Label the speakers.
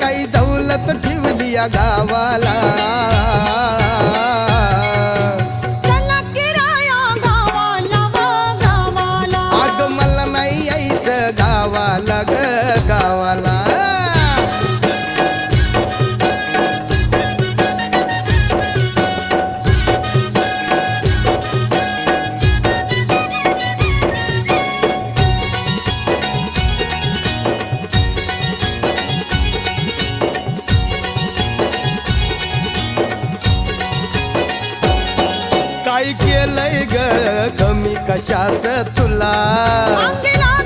Speaker 1: काही दौलत ठेवली या गावाला.
Speaker 2: चला किराया गावाला व गावाला.
Speaker 1: अग मला नाही यायचं गावाला ग गावाला. काय केलंय ग कमी कशाच तुला.
Speaker 2: अंगी लागली